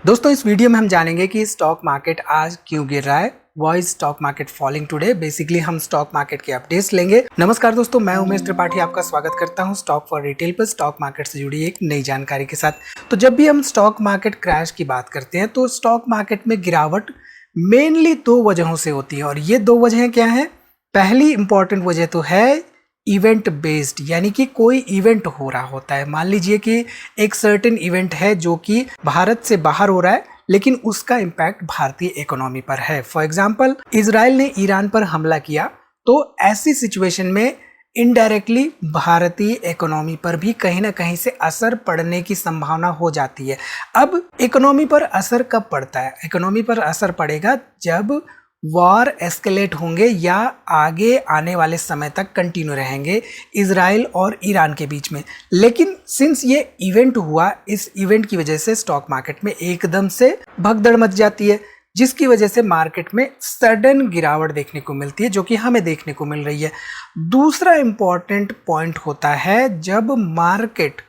दोस्तों इस वीडियो में हम जानेंगे कि स्टॉक मार्केट आज क्यों गिर रहा है। Why stock market falling today. Basically हम स्टॉक मार्केट के अपडेट्स लेंगे। नमस्कार दोस्तों, मैं उमेश त्रिपाठी आपका स्वागत करता हूं स्टॉक फॉर रिटेल पर स्टॉक मार्केट से जुड़ी एक नई जानकारी के साथ। तो जब भी हम स्टॉक मार्केट क्रैश की बात करते हैं तो स्टॉक मार्केट में गिरावट मेनली दो वजहों से होती है और ये दो वजहें क्या हैं। पहली इंपॉर्टेंट वजह तो है इवेंट बेस्ड, यानी कि कोई इवेंट हो रहा होता है। मान लीजिए कि एक सर्टेन इवेंट है जो कि भारत से बाहर हो रहा है लेकिन उसका इम्पैक्ट भारतीय इकोनॉमी पर है। फॉर एग्जांपल इजराइल ने ईरान पर हमला किया तो ऐसी सिचुएशन में इनडायरेक्टली भारतीय इकोनॉमी पर भी कहीं ना कहीं से असर पड़ने की संभावना हो जाती है। अब इकोनॉमी पर असर कब पड़ता है? इकोनॉमी पर असर पड़ेगा जब वॉर एस्केलेट होंगे या आगे आने वाले समय तक कंटिन्यू रहेंगे इजराइल और ईरान के बीच में। लेकिन सिंस ये इवेंट हुआ, इस इवेंट की वजह से स्टॉक मार्केट में एकदम से भगदड़ मच जाती है, जिसकी वजह से मार्केट में सडन गिरावट देखने को मिलती है, जो कि हमें देखने को मिल रही है। दूसरा इंपॉर्टेंट पॉइंट होता है जब मार्केट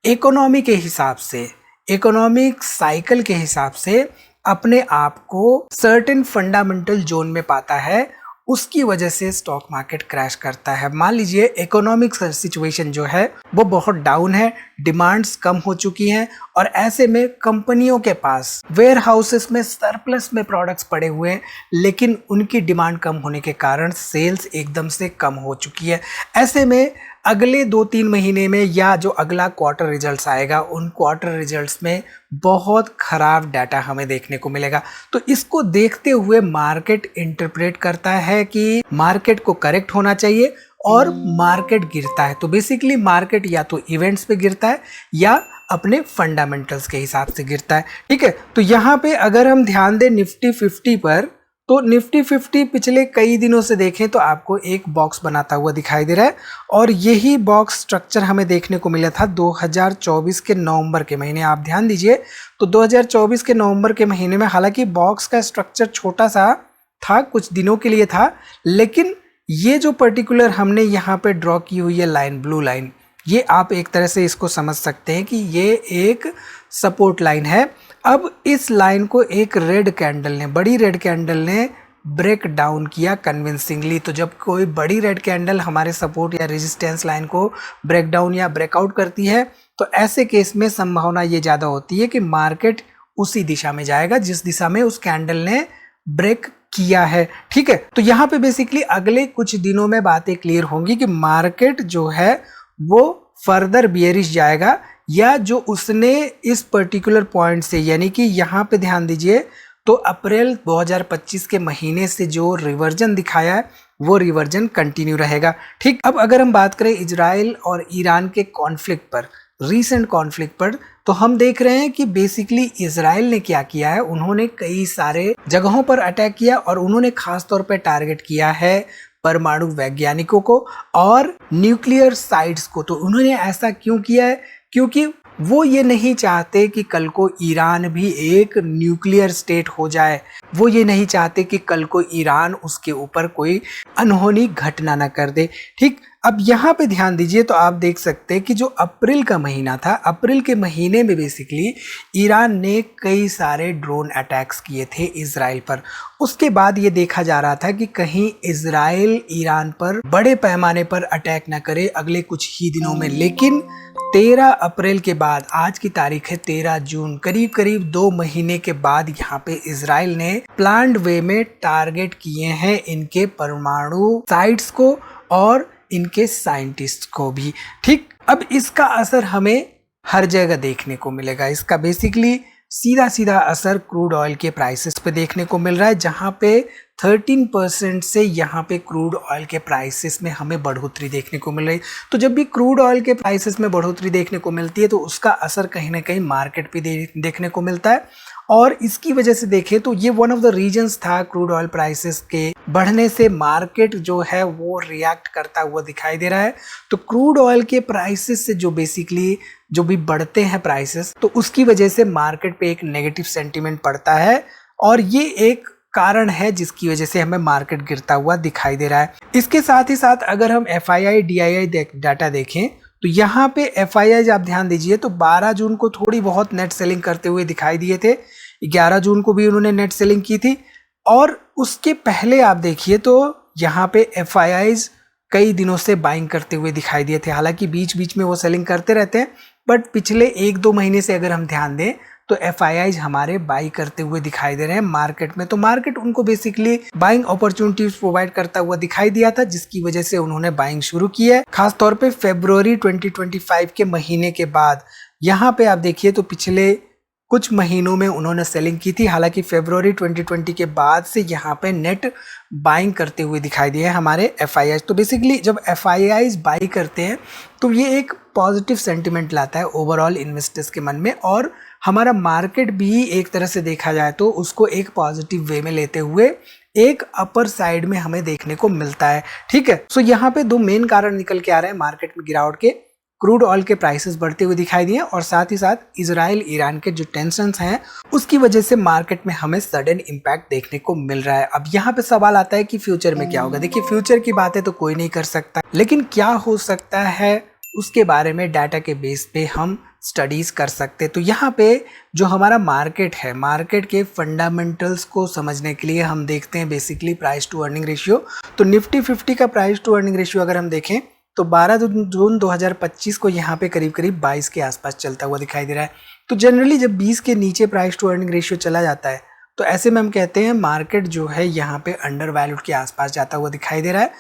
इकोनॉमी के हिसाब से, इकोनॉमिक साइकिल के हिसाब से अपने आप को सर्टेन फंडामेंटल जोन में पाता है, उसकी वजह से स्टॉक मार्केट क्रैश करता है। मान लीजिए इकोनॉमिक सिचुएशन जो है वो बहुत डाउन है, डिमांड्स कम हो चुकी हैं और ऐसे में कंपनियों के पास वेयर हाउसेस में सरप्लस में प्रोडक्ट्स पड़े हुए हैं, लेकिन उनकी डिमांड कम होने के कारण सेल्स एकदम से कम हो चुकी है। ऐसे में अगले 2-3 महीने में या जो अगला क्वार्टर रिजल्ट्स आएगा उन क्वार्टर रिजल्ट्स में बहुत खराब डाटा हमें देखने को मिलेगा। तो इसको देखते हुए मार्केट इंटरप्रेट करता है कि मार्केट को करेक्ट होना चाहिए और मार्केट गिरता है। तो बेसिकली मार्केट या तो इवेंट्स पे गिरता है या अपने फंडामेंटल्स के हिसाब से गिरता है। ठीक है, तो यहाँ पे अगर हम ध्यान दें निफ्टी 50 पर, तो निफ्टी 50 पिछले कई दिनों से देखें तो आपको एक बॉक्स बनाता हुआ दिखाई दे रहा है और यही बॉक्स स्ट्रक्चर हमें देखने को मिला था 2024 के नवंबर के महीने। आप ध्यान दीजिए तो 2024 के नवंबर के महीने में हालांकि बॉक्स का स्ट्रक्चर छोटा सा था, कुछ दिनों के लिए था, लेकिन ये जो पर्टिकुलर हमने यहाँ पे ड्रॉ की हुई है लाइन, ब्लू लाइन, ये आप एक तरह से इसको समझ सकते हैं कि ये एक सपोर्ट लाइन है। अब इस लाइन को एक रेड कैंडल ने, बड़ी रेड कैंडल ने ब्रेक डाउन किया कन्विंसिंगली। तो जब कोई बड़ी रेड कैंडल हमारे सपोर्ट या रेजिस्टेंस लाइन को ब्रेक डाउन या ब्रेकआउट करती है तो ऐसे केस में संभावना ये ज़्यादा होती है कि मार्केट उसी दिशा में जाएगा जिस दिशा में उस कैंडल ने ब्रेक किया है। ठीक है, तो यहाँ पे बेसिकली अगले कुछ दिनों में बातें क्लियर होंगी कि मार्केट जो है वो फर्दर बियरिश जाएगा या जो उसने इस पर्टिकुलर पॉइंट से, यानी कि यहाँ पे ध्यान दीजिए तो अप्रैल 2025 के महीने से जो रिवर्जन दिखाया है वो रिवर्जन कंटिन्यू रहेगा। ठीक, अब अगर हम बात करें इजराइल और ईरान के कॉन्फ्लिक्ट पर, रीसेंट कॉन्फ्लिक्ट पर, तो हम देख रहे हैं कि बेसिकली इजराइल ने क्या किया है, उन्होंने कई सारे जगहों पर अटैक किया और उन्होंने खास तौर पे टारगेट किया है परमाणु वैज्ञानिकों को और न्यूक्लियर साइट्स को। तो उन्होंने ऐसा क्यों किया है? क्योंकि वो ये नहीं चाहते कि कल को ईरान भी एक न्यूक्लियर स्टेट हो जाए, वो ये नहीं चाहते कि कल को ईरान उसके ऊपर कोई अनहोनी घटना ना कर दे। ठीक, अब यहाँ पे ध्यान दीजिए तो आप देख सकते हैं कि जो अप्रैल का महीना था, अप्रैल के महीने में बेसिकली ईरान ने कई सारे ड्रोन अटैक्स किए थे इजराइल पर। उसके बाद ये देखा जा रहा था कि कहीं इजराइल ईरान पर बड़े पैमाने पर अटैक ना करे अगले कुछ ही दिनों में। लेकिन 13 अप्रैल के बाद, आज की तारीख है 13 जून, करीब करीब 2 महीने के बाद यहाँ पे इजराइल ने प्लान्ड वे में टारगेट किए हैं इनके परमाणु साइट्स को और इनके साइंटिस्ट को भी। ठीक, अब इसका असर हमें हर जगह देखने को मिलेगा। इसका बेसिकली सीधा सीधा असर क्रूड ऑयल के प्राइसेस पे देखने को मिल रहा है, जहां पे 13% से यहाँ पे क्रूड ऑयल के प्राइसेस में हमें बढ़ोतरी देखने को मिल रही है। तो जब भी क्रूड ऑयल के प्राइसेस में बढ़ोतरी देखने को मिलती है तो उसका असर कहीं ना कहीं मार्केट पे देखने को मिलता है और इसकी वजह से देखें तो ये वन ऑफ द रीजंस था क्रूड ऑयल प्राइसेस के बढ़ने से मार्केट जो है वो रिएक्ट करता हुआ दिखाई दे रहा है। तो क्रूड ऑयल के प्राइसेस से जो बेसिकली जो भी बढ़ते हैं प्राइसेस, तो उसकी वजह से मार्केट पे एक नेगेटिव सेंटीमेंट पड़ता है और ये एक कारण है जिसकी वजह से हमें मार्केट गिरता हुआ दिखाई दे रहा है। इसके साथ ही साथ अगर हम FII DII डाटा देखें तो यहाँ पे FII आप ध्यान दीजिए तो 12 जून को थोड़ी बहुत नेट सेलिंग करते हुए दिखाई दिए थे। 11 जून को भी उन्होंने नेट सेलिंग की थी। और उसके पहले आप देखिए तो यहाँ पे FIIs कई दिनों से बाइंग करते हुए दिखाई दिए थे। हालांकि बीच बीच में वो सेलिंग करते रहते हैं, बट पिछले 1-2 महीने से अगर हम ध्यान दें तो FIIs हमारे बाई करते हुए दिखाई दे रहे हैं मार्केट में। तो मार्केट उनको बेसिकली बाइंग अपॉर्चुनिटीज प्रोवाइड करता हुआ दिखाई दिया था, जिसकी वजह से उन्होंने बाइंग शुरू की है। खासतौर पे फरवरी 2025 के महीने के बाद यहाँ पे आप देखिए तो पिछले कुछ महीनों में उन्होंने सेलिंग की थी। हालांकि फरवरी 2020 के बाद से यहाँ पे नेट बाइंग करते हुए दिखाई दिए हमारे FIIs। तो बेसिकली जब FIIs बाई करते हैं तो ये एक पॉजिटिव सेंटिमेंट लाता है ओवरऑल इन्वेस्टर्स के मन में, और हमारा मार्केट भी एक तरह से देखा जाए तो उसको एक पॉजिटिव वे में लेते हुए एक अपर साइड में हमें देखने को मिलता है। ठीक है, सो यहाँ पे 2 मेन कारण निकल के आ रहे हैं मार्केट में गिरावट के। क्रूड ऑयल के प्राइसेस बढ़ते हुए दिखाई दिए और साथ ही साथ इजराइल ईरान के जो टेंशन्स हैं उसकी वजह से मार्केट में हमें सडन इम्पैक्ट देखने को मिल रहा है। अब यहाँ पे सवाल आता है कि फ्यूचर में क्या होगा। देखिए, फ्यूचर की बातें तो कोई नहीं कर सकता, लेकिन क्या हो सकता है उसके बारे में डाटा के बेस पे हम स्टडीज कर सकते। तो यहाँ पे जो हमारा मार्केट है, मार्केट के फंडामेंटल्स को समझने के लिए हम देखते हैं basically price to earning ratio. तो निफ्टी 50 का प्राइस टू अर्निंग रेशियो अगर हम देखें तो 12 जून 2025 को यहाँ पे करीब करीब 22 के आसपास चलता हुआ दिखाई दे रहा है। तो जनरली जब 20 के नीचे प्राइस टू अर्निंग रेशियो चला जाता है तो ऐसे में हम कहते हैं मार्केट जो है यहाँ पे अंडर वैल्यूड के आसपास जाता हुआ दिखाई दे रहा है।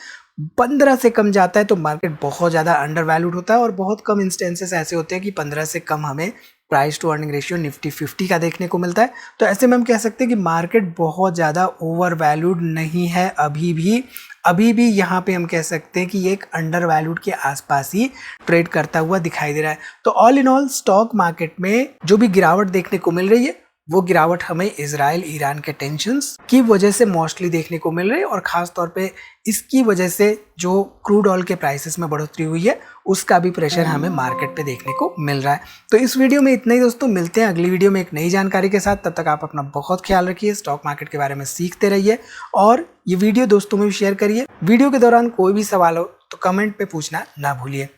15 से कम जाता है तो मार्केट बहुत ज़्यादा अंडर वैल्यूड होता है, और बहुत कम इंस्टेंसेस ऐसे होते हैं कि 15 से कम हमें price to earning ratio Nifty 50 का देखने को मिलता है। तो ऐसे में हम कह सकते हैं कि मार्केट बहुत ज़्यादा ओवर वैल्यूड नहीं है अभी भी यहाँ पे हम कह सकते हैं कि ये एक अंडर वैल्यूड के आसपास ही ट्रेड करता हुआ दिखाई दे रहा है। तो all in all stock market में जो भी गिरावट देखने को मिल रही है वो गिरावट हमें इजराइल ईरान के टेंशन्स की वजह से मोस्टली देखने को मिल रही है, और खास तौर पे इसकी वजह से जो क्रूड ऑयल के प्राइसेस में बढ़ोतरी हुई है उसका भी प्रेशर हमें मार्केट पे देखने को मिल रहा है। तो इस वीडियो में इतना ही दोस्तों, मिलते हैं अगली वीडियो में एक नई जानकारी के साथ। तब तक आप अपना बहुत ख्याल रखिए, स्टॉक मार्केट के बारे में सीखते रहिए और ये वीडियो दोस्तों में भी शेयर करिए। वीडियो के दौरान कोई भी सवाल हो तो कमेंट पे पूछना ना भूलिए।